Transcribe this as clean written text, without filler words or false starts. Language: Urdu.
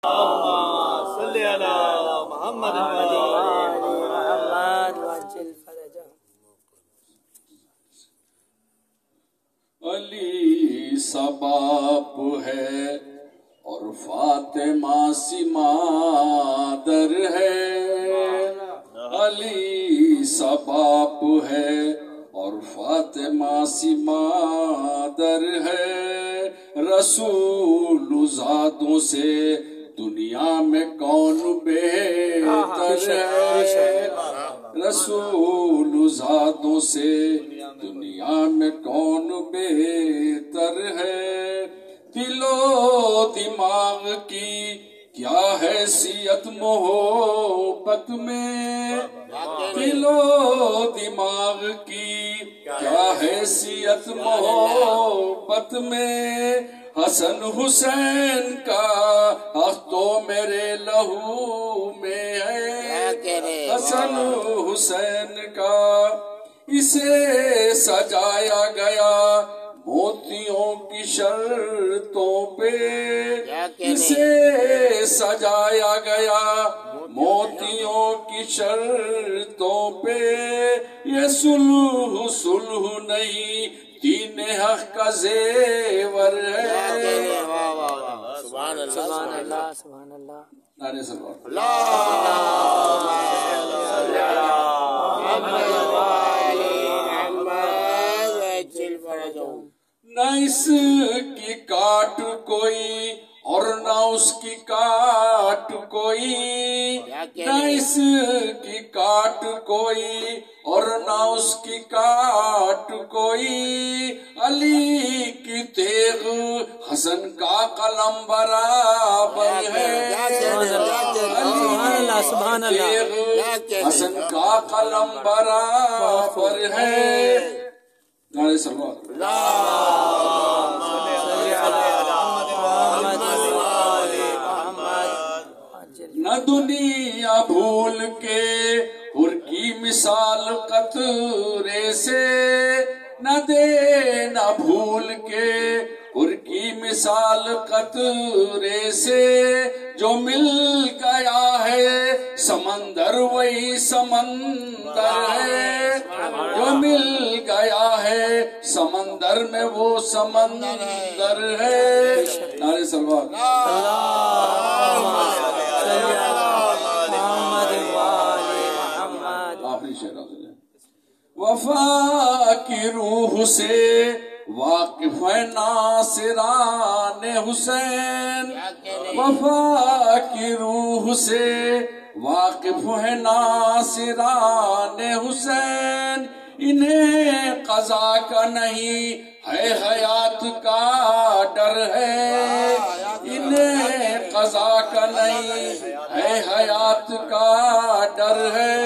اللهم صل على محمد وعجل فرجهم. علی سا باپ ہے اور فاطمہ سی مادر ہے، علی سا باپ ہے اور فاطمہ سی مادر ہے، رسول ذاتوں سے دنیا میں کون بہتر ہے، رسول ذاتوں سے دنیا میں کون بہتر ہے، دل و دماغ کی کیا حیثیت محبت میں، دل و دماغ کی کیا حیثیت محبت میں، حسن حسین کا حق تو میرے لہو میں ہے، حسن حسین کا اسے سجایا گیا موتیوں کی شرطوں پہ، اسے سجایا گیا موتیوں کی شرطوں پہ، یہ صلح صلح نہیں دین حق کا زیور ہے، سبحان اللہ سبحان اللہ. نعرہ صلوات. نہ اس کی کاٹ کوئی اور نہ اس کی کاٹ کوئی، نہ اس کی کاٹ کوئی اور نہ اس کی کاٹ کوئی، علی کی تیغ حسن کا قلم برابر ہے، سبحان اللہ. تیغ حسن کا قلم برابر ہے. نعرہ صلوات. نہ دنیا بھول کے حر کی مثال قطرے سے، نہ دینا بھول کے حر کی مثال قطرے سے، جو مل گیا ہے سمندر وہی سمندر ہے، جو مل گیا ہے سمندر میں وہ سمندر ہے. نعرہ صلوات. آخری شعر وفا کی روح سے واقف ہے ناصران حسین، وفا کی روح سے واقف ہے ناصران حسین، انہیں قضا کا نہیں ہے حیات کا ڈر ہے، انہیں قضا کا نہیں ہے حیات کا ڈر ہے.